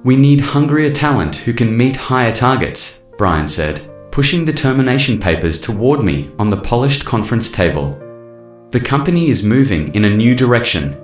We need hungrier talent who can meet higher targets, Brian said, pushing the termination papers toward me on the polished conference table. The company is moving in a new direction.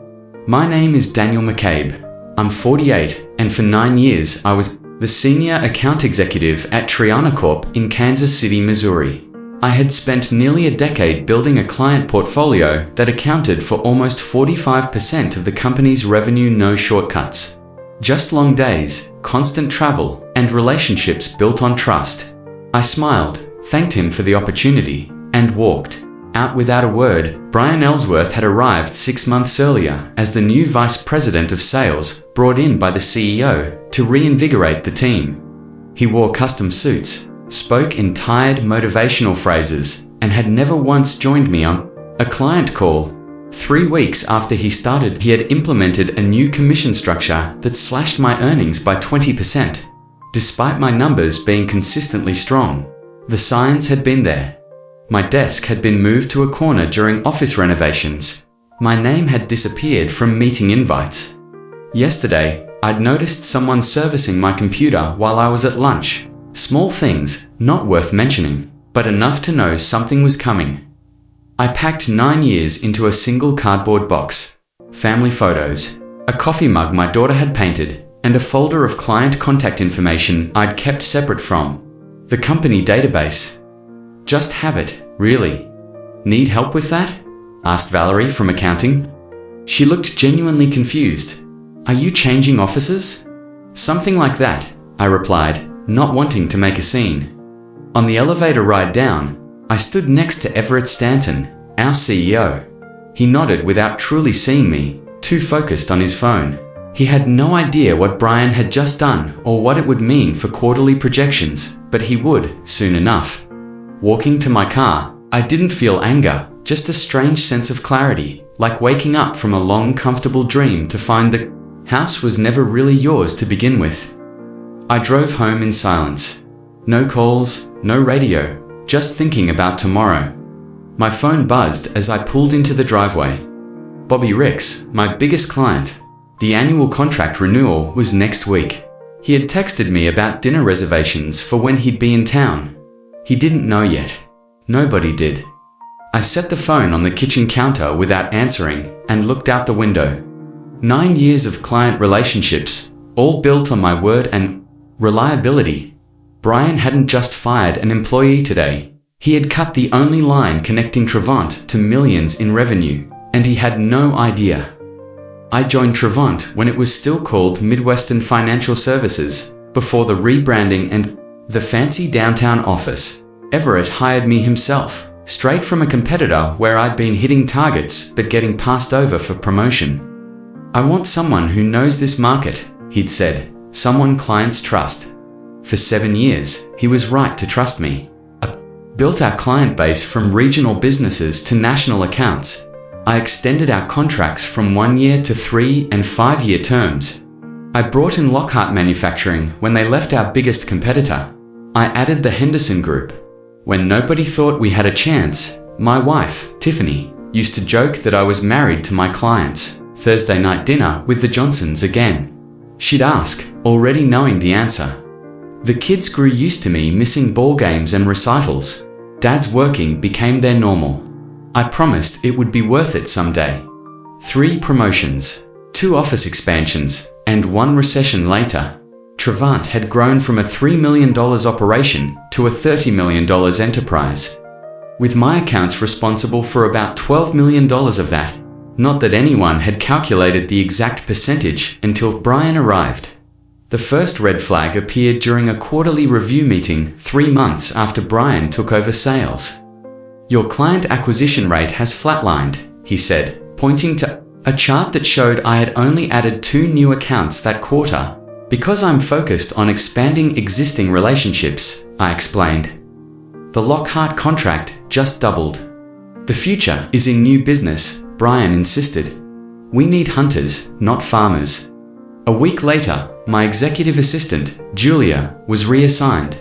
My name is Daniel McCabe. I'm 48, and for 9 years I was the senior account executive at Triana Corp in Kansas City, Missouri. I had spent nearly a decade building a client portfolio that accounted for almost 45% of the company's revenue. No shortcuts. Just long days, constant travel, and relationships built on trust. I smiled, thanked him for the opportunity, and walked out without a word. Brian Ellsworth had arrived 6 months earlier as the new vice president of sales, brought in by the CEO to reinvigorate the team. He wore custom suits, spoke in tired motivational phrases, and had never once joined me on a client call. 3 weeks after he started, he had implemented a new commission structure that slashed my earnings by 20%. Despite my numbers being consistently strong, the signs had been there. My desk had been moved to a corner during office renovations. My name had disappeared from meeting invites. Yesterday, I'd noticed someone servicing my computer while I was at lunch. Small things, not worth mentioning, but enough to know something was coming. I packed 9 years into a single cardboard box. Family photos, a coffee mug my daughter had painted, and a folder of client contact information I'd kept separate from the company database. Just have it, really. Need help with that? Asked Valerie from accounting. She looked genuinely confused. Are you changing offices? Something like that, I replied, not wanting to make a scene. On the elevator ride down, I stood next to Everett Stanton, our CEO. He nodded without truly seeing me, too focused on his phone. He had no idea what Brian had just done or what it would mean for quarterly projections, but he would, soon enough. Walking to my car, I didn't feel anger, just a strange sense of clarity, like waking up from a long, comfortable dream to find the house was never really yours to begin with. I drove home in silence. No calls, no radio, just thinking about tomorrow. My phone buzzed as I pulled into the driveway. Bobby Ricks, my biggest client. The annual contract renewal was next week. He had texted me about dinner reservations for when he'd be in town. He didn't know yet. Nobody did. I set the phone on the kitchen counter without answering and looked out the window. 9 years of client relationships, all built on my word and reliability. Brian hadn't just fired an employee today. He had cut the only line connecting Trevant to millions in revenue, and he had no idea. I joined Trevant when it was still called Midwestern Financial Services, before the rebranding and the fancy downtown office. Everett hired me himself, straight from a competitor where I'd been hitting targets but getting passed over for promotion. I want someone who knows this market, he'd said, someone clients trust. For 7 years, he was right to trust me. I built our client base from regional businesses to national accounts. I extended our contracts from 1 year to 3 and 5 year terms. I brought in Lockhart Manufacturing when they left our biggest competitor. I added the Henderson Group. When nobody thought we had a chance, my wife, Tiffany, used to joke that I was married to my clients. Thursday night dinner with the Johnsons again. She'd ask, already knowing the answer. The kids grew used to me missing ball games and recitals. Dad's working became their normal. I promised it would be worth it someday. 3 promotions, 2 office expansions, and 1 recession later, Trevant had grown from a $3 million operation to a $30 million enterprise, with my accounts responsible for about $12 million of that. Not that anyone had calculated the exact percentage until Brian arrived. The first red flag appeared during a quarterly review meeting 3 months after Brian took over sales. Your client acquisition rate has flatlined, he said, pointing to a chart that showed I had only added 2 new accounts that quarter. Because I'm focused on expanding existing relationships, I explained. The Lockhart contract just doubled. The future is in new business, Brian insisted. We need hunters, not farmers. A week later, my executive assistant, Julia, was reassigned.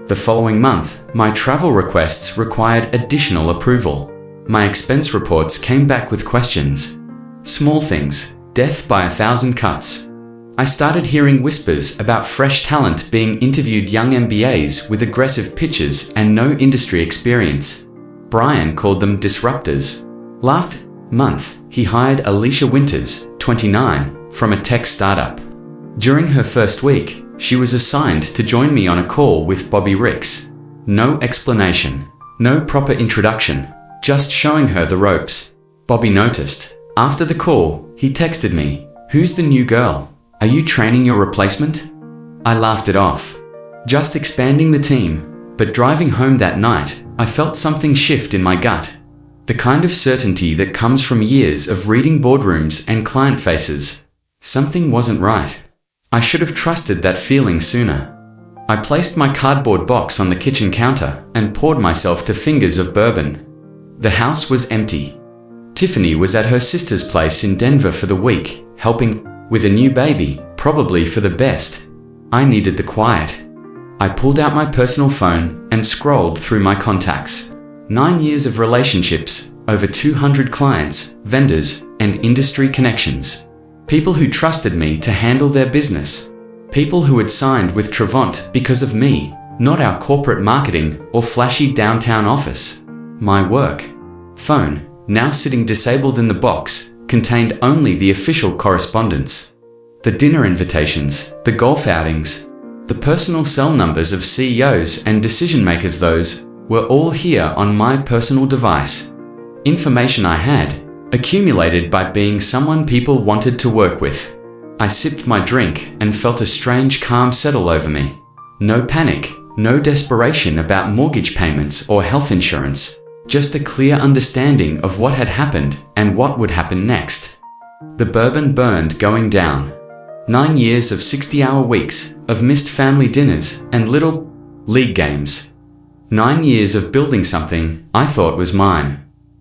The following month, my travel requests required additional approval. My expense reports came back with questions. Small things, death by 1,000 cuts. I started hearing whispers about fresh talent being interviewed, young MBAs with aggressive pitches and no industry experience. Brian called them disruptors. Last month, he hired Alicia Winters, 29, from a tech startup. During her first week, she was assigned to join me on a call with Bobby Ricks. No explanation, no proper introduction, just showing her the ropes. Bobby noticed. After the call, he texted me, "Who's the new girl? Are you training your replacement?" I laughed it off. Just expanding the team, but driving home that night, I felt something shift in my gut. The kind of certainty that comes from years of reading boardrooms and client faces. Something wasn't right. I should have trusted that feeling sooner. I placed my cardboard box on the kitchen counter and poured myself to fingers of bourbon. The house was empty. Tiffany was at her sister's place in Denver for the week, helping with a new baby, probably for the best. I needed the quiet. I pulled out my personal phone and scrolled through my contacts. 9 years of relationships, over 200 clients, vendors, and industry connections. People who trusted me to handle their business. People who had signed with Trevant because of me, not our corporate marketing or flashy downtown office. My work phone, now sitting disabled in the box, contained only the official correspondence. The dinner invitations, the golf outings, the personal cell numbers of CEOs and decision makers, those were all here on my personal device. Information I had accumulated by being someone people wanted to work with. I sipped my drink and felt a strange calm settle over me. No panic, no desperation about mortgage payments or health insurance, just a clear understanding of what had happened and what would happen next. The bourbon burned going down. 9 years of 60-hour weeks, of missed family dinners and little league games. 9 years of building something I thought was mine,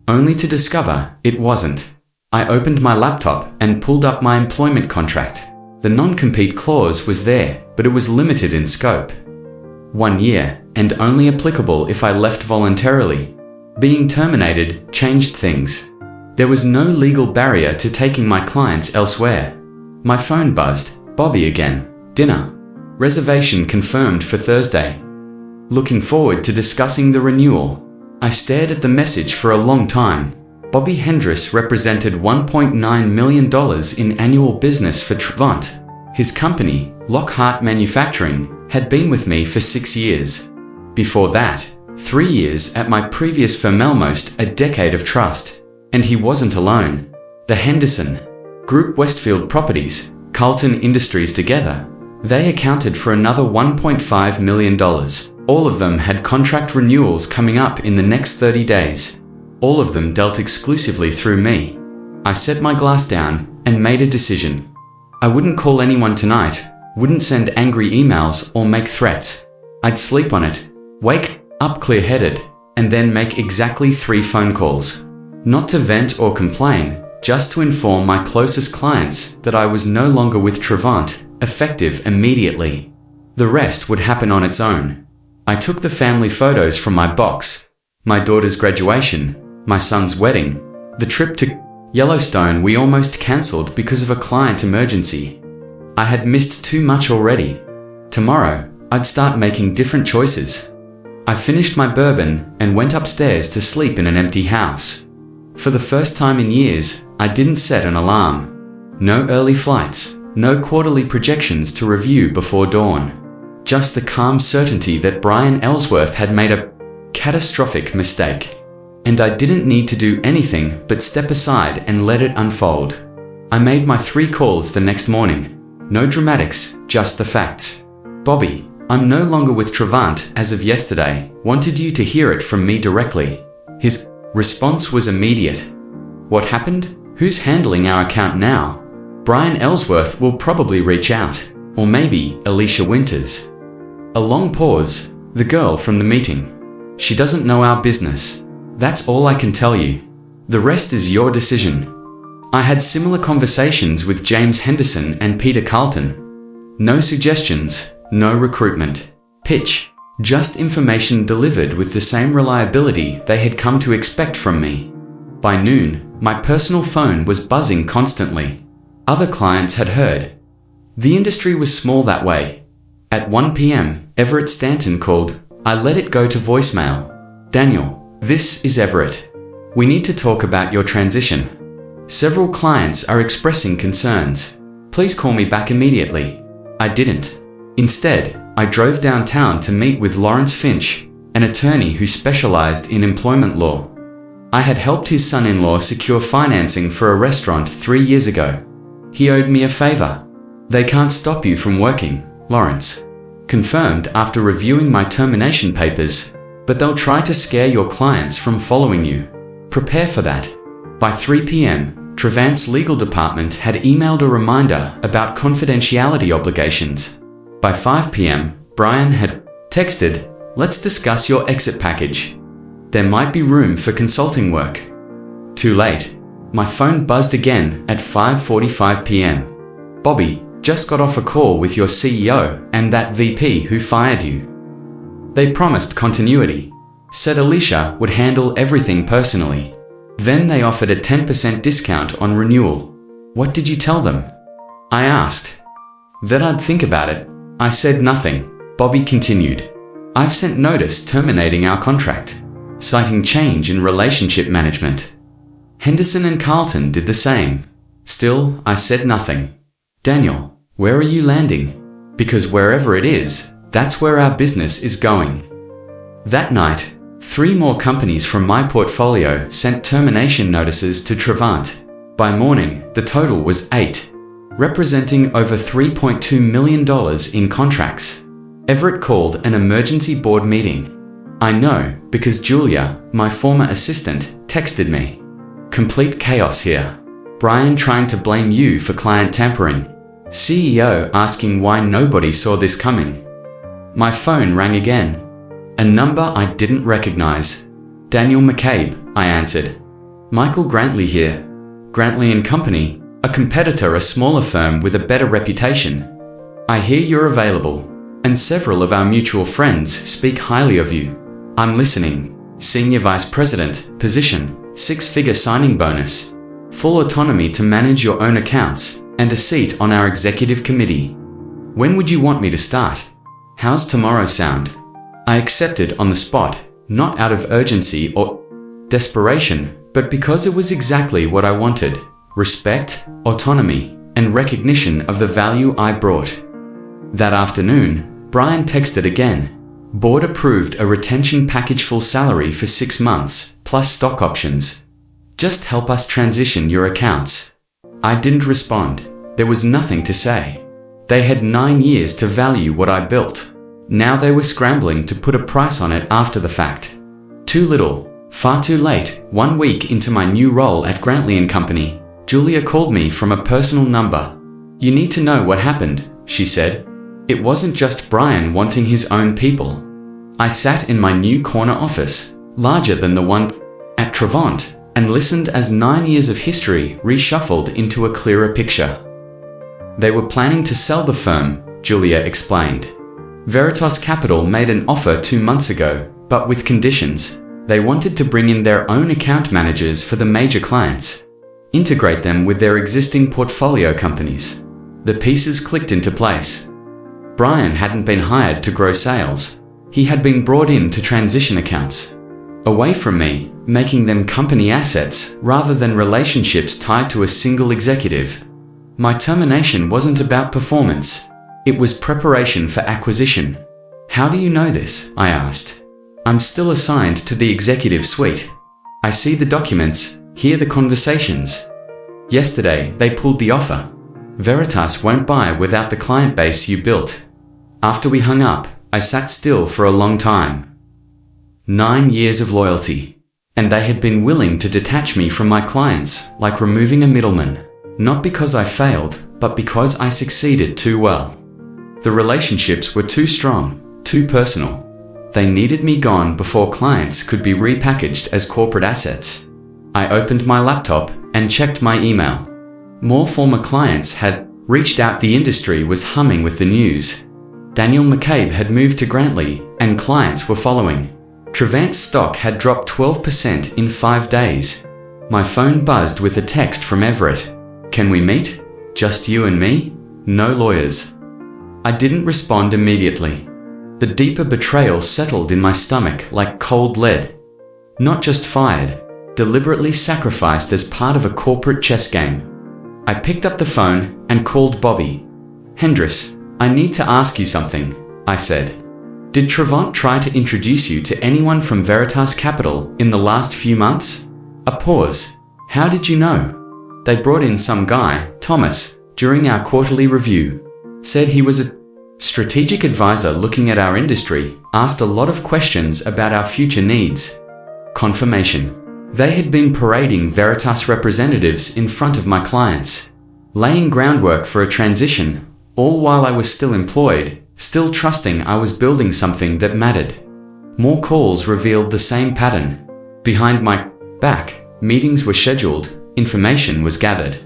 only to discover it wasn't. I opened my laptop and pulled up my employment contract. The non-compete clause was there, but it was limited in scope. 1 year, and only applicable if I left voluntarily. Being terminated changed things. There was no legal barrier to taking my clients elsewhere. My phone buzzed. Bobby again. Dinner. Reservation confirmed for Thursday. Looking forward to discussing the renewal. I stared at the message for a long time. Bobby Hendris represented $1.9 million in annual business for Trevant. His company, Lockhart Manufacturing, had been with me for 6 years. Before that, 3 years at my previous firm, almost a decade of trust. And he wasn't alone. The Henderson Group, Westfield Properties, Carlton Industries together, they accounted for another $1.5 million. All of them had contract renewals coming up in the next 30 days. All of them dealt exclusively through me. I set my glass down and made a decision. I wouldn't call anyone tonight, wouldn't send angry emails or make threats. I'd sleep on it, wake up clear-headed, and then make exactly 3 phone calls. Not to vent or complain, just to inform my closest clients that I was no longer with Trevant, effective immediately. The rest would happen on its own. I took the family photos from my box. My daughter's graduation, my son's wedding, the trip to Yellowstone we almost cancelled because of a client emergency. I had missed too much already. Tomorrow, I'd start making different choices. I finished my bourbon and went upstairs to sleep in an empty house. For the first time in years, I didn't set an alarm. No early flights, no quarterly projections to review before dawn. Just the calm certainty that Brian Ellsworth had made a catastrophic mistake. And I didn't need to do anything but step aside and let it unfold. I made my 3 calls the next morning. No dramatics, just the facts. Bobby, I'm no longer with Trevant as of yesterday. Wanted you to hear it from me directly. His response was immediate. What happened? Who's handling our account now? Brian Ellsworth will probably reach out. Or maybe Alicia Winters. A long pause. The girl from the meeting. She doesn't know our business. That's all I can tell you. The rest is your decision. I had similar conversations with James Henderson and Peter Carlton. No suggestions, no recruitment pitch, just information delivered with the same reliability they had come to expect from me. By noon, my personal phone was buzzing constantly. Other clients had heard. The industry was small that way. At 1 p.m., Everett Stanton called. I let it go to voicemail. Daniel, this is Everett. We need to talk about your transition. Several clients are expressing concerns. Please call me back immediately. I didn't. Instead, I drove downtown to meet with Lawrence Finch, an attorney who specialized in employment law. I had helped his son-in-law secure financing for a restaurant 3 years ago. He owed me a favor. They can't stop you from working, Lawrence confirmed after reviewing my termination papers, but they'll try to scare your clients from following you. Prepare for that. By 3 p.m., Trevant's legal department had emailed a reminder about confidentiality obligations. By 5 p.m., Brian had texted, let's discuss your exit package. There might be room for consulting work. Too late. My phone buzzed again at 5:45 p.m. Bobby, just got off a call with your CEO and that VP who fired you. They promised continuity. Said Alicia would handle everything personally. Then they offered a 10% discount on renewal. What did you tell them? I asked. That I'd think about it. I said nothing. Bobby continued. I've sent notice terminating our contract, citing change in relationship management. Henderson and Carlton did the same. Still, I said nothing. Daniel, where are you landing? Because wherever it is, that's where our business is going. That night, 3 more companies from my portfolio sent termination notices to Trevant. By morning, the total was 8, representing over $3.2 million in contracts. Everett called an emergency board meeting. I know because Julia, my former assistant, texted me. Complete chaos here. Brian trying to blame you for client tampering. CEO asking why nobody saw this coming. My phone rang again. A number I didn't recognize. Daniel McCabe, I answered. Michael Grantley here. Grantley & Company, a competitor, a smaller firm with a better reputation. I hear you're available, and several of our mutual friends speak highly of you. I'm listening. Senior Vice President, position, 6-figure signing bonus, full autonomy to manage your own accounts, and a seat on our executive committee. When would you want me to start? How's tomorrow sound? I accepted on the spot, not out of urgency or desperation, but because it was exactly what I wanted. Respect, autonomy, and recognition of the value I brought. That afternoon, Brian texted again. Board approved a retention package, full salary for 6 months, plus stock options. Just help us transition your accounts. I didn't respond. There was nothing to say. They had 9 years to value what I built. Now they were scrambling to put a price on it after the fact. Too little, far too late. 1 week into my new role at Grantley & Company, Julia called me from a personal number. You need to know what happened, she said. It wasn't just Brian wanting his own people. I sat in my new corner office, larger than the one at Trevant, and listened as 9 years of history reshuffled into a clearer picture. They were planning to sell the firm, Julia explained. Veritas Capital made an offer 2 months ago, but with conditions. They wanted to bring in their own account managers for the major clients, integrate them with their existing portfolio companies. The pieces clicked into place. Brian hadn't been hired to grow sales. He had been brought in to transition accounts away from me, making them company assets rather than relationships tied to a single executive. My termination wasn't about performance. It was preparation for acquisition. How do you know this? I asked. I'm still assigned to the executive suite. I see the documents, hear the conversations. Yesterday, they pulled the offer. Veritas won't buy without the client base you built. After we hung up, I sat still for a long time. 9 years of loyalty. And they had been willing to detach me from my clients, like removing a middleman. Not because I failed, but because I succeeded too well. The relationships were too strong, too personal. They needed me gone before clients could be repackaged as corporate assets. I opened my laptop and checked my email. More former clients had reached out. The industry was humming with the news. Daniel McCabe had moved to Grantley, and clients were following. Trevant's stock had dropped 12% in 5 days. My phone buzzed with a text from Everett. Can we meet? Just you and me? No lawyers. I didn't respond immediately. The deeper betrayal settled in my stomach like cold lead. Not just fired, deliberately sacrificed as part of a corporate chess game. I picked up the phone and called Bobby. "Hendris, I need to ask you something," I said. "Did Trevant try to introduce you to anyone from Veritas Capital in the last few months?" A pause. "How did you know?" "They brought in some guy, Thomas, during our quarterly review. Said he was a strategic advisor looking at our industry, asked a lot of questions about our future needs." Confirmation. They had been parading Veritas representatives in front of my clients, laying groundwork for a transition, all while I was still employed, still trusting I was building something that mattered. More calls revealed the same pattern. Behind my back, meetings were scheduled, information was gathered,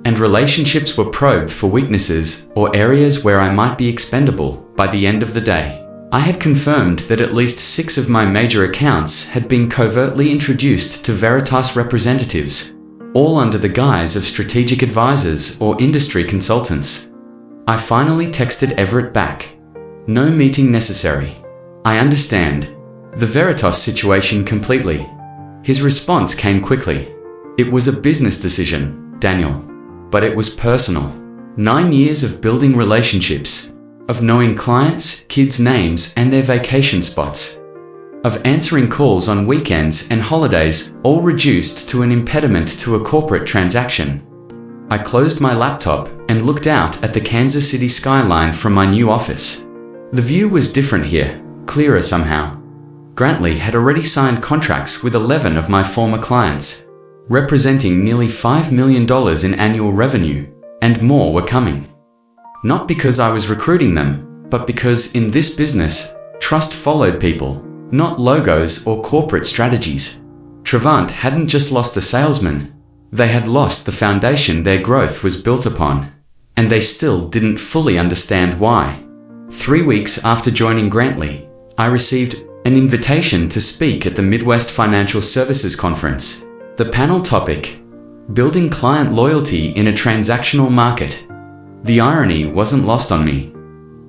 and relationships were probed for weaknesses or areas where I might be expendable. By the end of the day, I had confirmed that at least 6 of my major accounts had been covertly introduced to Veritas representatives, all under the guise of strategic advisors or industry consultants. I finally texted Everett back. "No meeting necessary. I understand the Veritas situation completely." His response came quickly. "It was a business decision, Daniel. But it was personal. 9 years of building relationships, of knowing clients, kids' names and their vacation spots, of answering calls on weekends and holidays, all reduced to an impediment to a corporate transaction." I closed my laptop and looked out at the Kansas City skyline from my new office. The view was different here, clearer somehow. Grantley had already signed contracts with 11 of my former clients, representing nearly $5 million in annual revenue, and more were coming. Not because I was recruiting them, but because in this business, trust followed people, not logos or corporate strategies. Trevant hadn't just lost a salesman, they had lost the foundation their growth was built upon, and they still didn't fully understand why. 3 weeks after joining Grantley, I received an invitation to speak at the Midwest Financial Services Conference. The panel topic, Building Client Loyalty in a Transactional Market. The irony wasn't lost on me.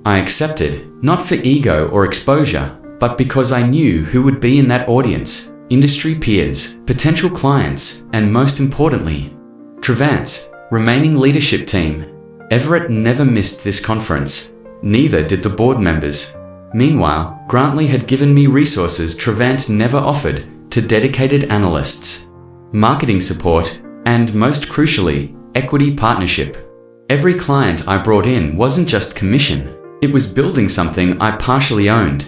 I accepted, not for ego or exposure, but because I knew who would be in that audience: industry peers, potential clients, and most importantly, Trevant's remaining leadership team. Everett never missed this conference. Neither did the board members. Meanwhile, Grantley had given me resources Trevant never offered to dedicated analysts, marketing support, and most crucially, equity partnership. Every client I brought in wasn't just commission, it was building something I partially owned.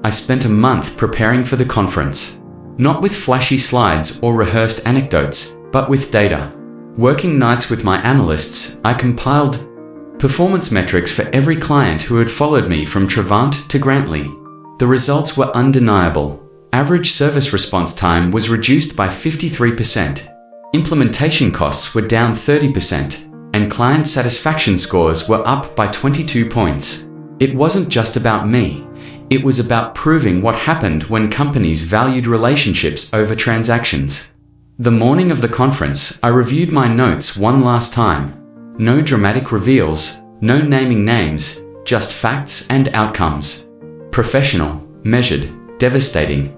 I spent a month preparing for the conference, not with flashy slides or rehearsed anecdotes, but with data. Working nights with my analysts, I compiled performance metrics for every client who had followed me from Trevant to Grantley. The results were undeniable. Average service response time was reduced by 53%. Implementation costs were down 30%, and client satisfaction scores were up by 22 points. It wasn't just about me. It was about proving what happened when companies valued relationships over transactions. The morning of the conference, I reviewed my notes one last time. No dramatic reveals, no naming names, just facts and outcomes. Professional, measured, devastating.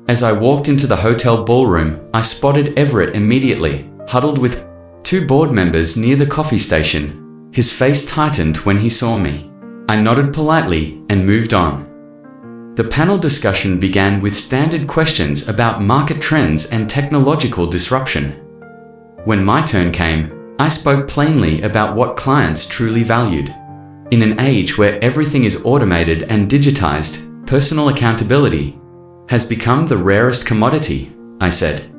As I walked into the hotel ballroom, I spotted Everett immediately, huddled with 2 board members near the coffee station. His face tightened when he saw me. I nodded politely and moved on. The panel discussion began with standard questions about market trends and technological disruption. When my turn came, I spoke plainly about what clients truly valued. In an age where everything is automated and digitized, personal accountability has become the rarest commodity, I said.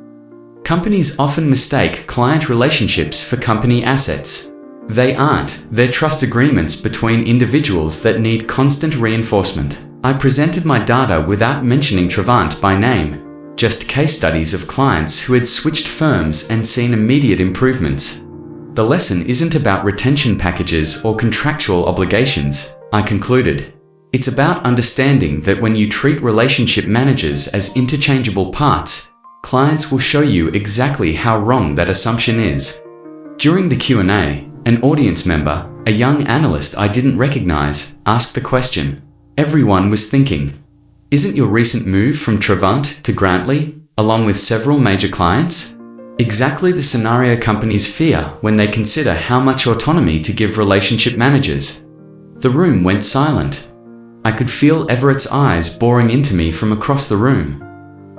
Companies often mistake client relationships for company assets. They aren't, they're trust agreements between individuals that need constant reinforcement. I presented my data without mentioning Trevant by name, just case studies of clients who had switched firms and seen immediate improvements. The lesson isn't about retention packages or contractual obligations, I concluded. It's about understanding that when you treat relationship managers as interchangeable parts, clients will show you exactly how wrong that assumption is. During the Q&A, an audience member, A young analyst I didn't recognize asked the question. Everyone was thinking, isn't your recent move from Trevant to Grantley, along with several major clients? Exactly the scenario companies fear when they consider how much autonomy to give relationship managers. The room went silent. I could feel Everett's eyes boring into me from across the room.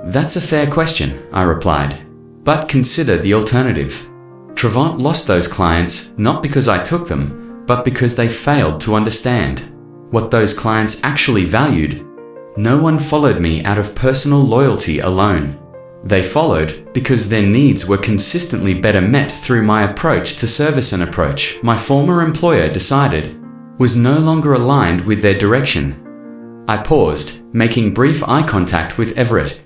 That's a fair question, I replied. But consider the alternative. Trevant lost those clients not because I took them, but because they failed to understand what those clients actually valued. No one followed me out of personal loyalty alone. They followed because their needs were consistently better met through my approach to service, an approach my former employer decided was no longer aligned with their direction. I paused, making brief eye contact with Everett.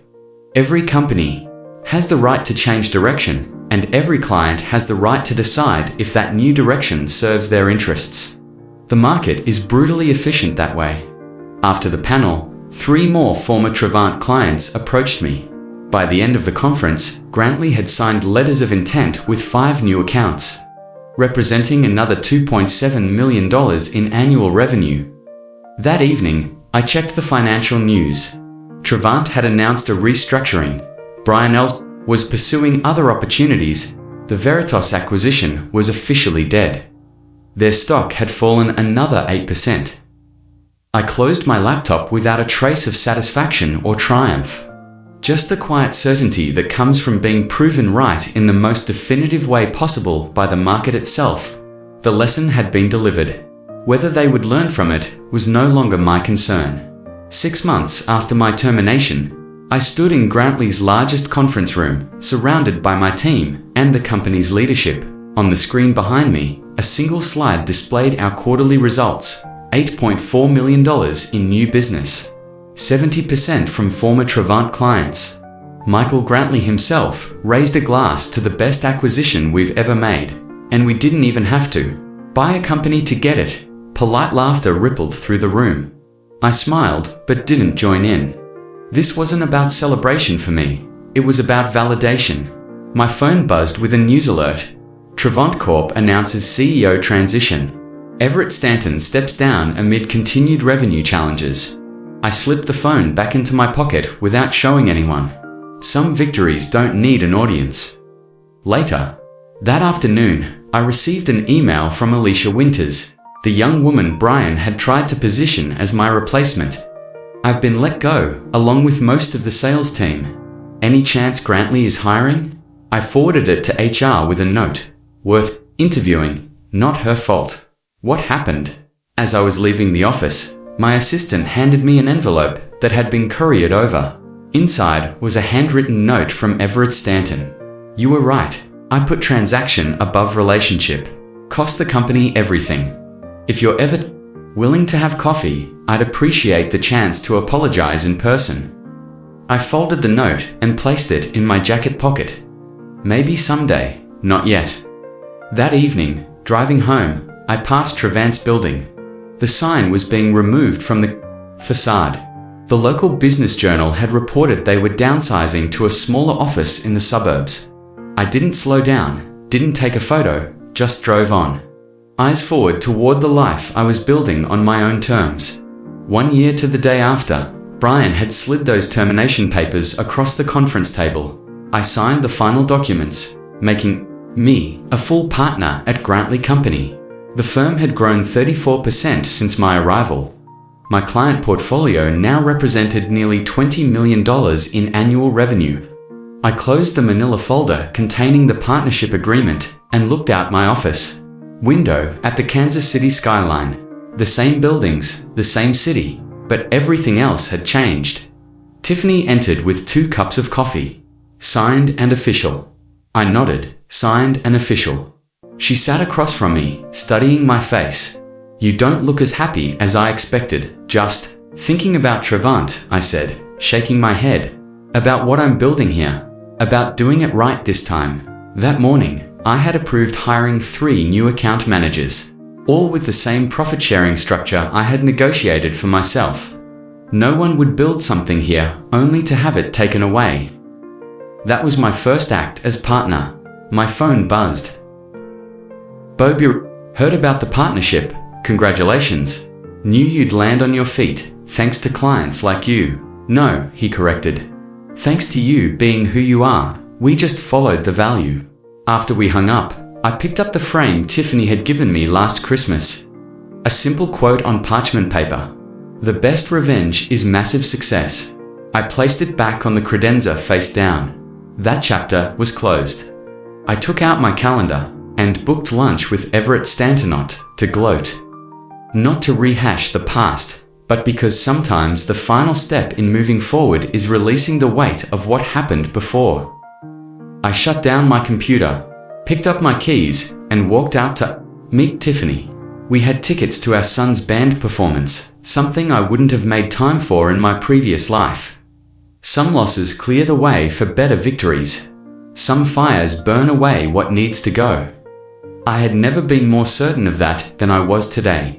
Every company has the right to change direction, and every client has the right to decide if that new direction serves their interests. The market is brutally efficient that way. After the panel, 3 more former Trevant clients approached me. By the end of the conference, Grantley had signed letters of intent with 5 new accounts, representing another $2.7 million in annual revenue. That evening, I checked the financial news. Trevant had announced a restructuring. Brian Els was pursuing other opportunities. The Veritas acquisition was officially dead. Their stock had fallen another 8%. I closed my laptop without a trace of satisfaction or triumph. Just the quiet certainty that comes from being proven right in the most definitive way possible by the market itself. The lesson had been delivered. Whether they would learn from it was no longer my concern. 6 months after my termination, I stood in Grantley's largest conference room, surrounded by my team and the company's leadership. On the screen behind me, a single slide displayed our quarterly results: $8.4 million in new business, 70% from former Trevant clients. Michael Grantley himself raised a glass to the best acquisition we've ever made, and we didn't even have to buy a company to get it. Polite laughter rippled through the room. I smiled, but didn't join in. This wasn't about celebration for me. It was about validation. My phone buzzed with a news alert. Trevant Corp announces CEO transition. Everett Stanton steps down amid continued revenue challenges. I slipped the phone back into my pocket without showing anyone. Some victories don't need an audience. Later, that afternoon, I received an email from Alicia Winters, the young woman Brian had tried to position as my replacement. I've been let go, along with most of the sales team. Any chance Grantley is hiring? I forwarded it to HR with a note. Worth interviewing, not her fault. What happened? As I was leaving the office, my assistant handed me an envelope that had been couriered over. Inside was a handwritten note from Everett Stanton. You were right. I put transaction above relationship. Cost the company everything. If you're ever willing to have coffee, I'd appreciate the chance to apologize in person. I folded the note and placed it in my jacket pocket. Maybe someday, not yet. That evening, driving home, I passed Trevant's building. The sign was being removed from the facade. The local business journal had reported they were downsizing to a smaller office in the suburbs. I didn't slow down, didn't take a photo, just drove on. Eyes forward toward the life I was building on my own terms. 1 year to the day after, Brian had slid those termination papers across the conference table. I signed the final documents, making me a full partner at Grantley Company. The firm had grown 34% since my arrival. My client portfolio now represented nearly $20 million in annual revenue. I closed the manila folder containing the partnership agreement and looked out my office window at the Kansas City skyline. The same buildings, the same city, but everything else had changed. Tiffany entered with 2 cups of coffee. Signed and official. I nodded, signed and official. She sat across from me, studying my face. You don't look as happy as I expected. Just thinking about Trevant, I said, shaking my head. About what I'm building here. About doing it right this time. That morning, I had approved hiring 3 new account managers, all with the same profit-sharing structure I had negotiated for myself. No one would build something here only to have it taken away. That was my first act as partner. My phone buzzed. Bobby, Heard about the partnership? Congratulations. Knew you'd land on your feet, thanks to clients like you. No, he corrected. Thanks to you being who you are, we just followed the value. After we hung up, I picked up the frame Tiffany had given me last Christmas. A simple quote on parchment paper. The best revenge is massive success. I placed it back on the credenza face down. That chapter was closed. I took out my calendar and booked lunch with Everett Stantonot to gloat. Not to rehash the past, but because sometimes the final step in moving forward is releasing the weight of what happened before. I shut down my computer, picked up my keys, and walked out to meet Tiffany. We had tickets to our son's band performance, something I wouldn't have made time for in my previous life. Some losses clear the way for better victories. Some fires burn away what needs to go. I had never been more certain of that than I was today.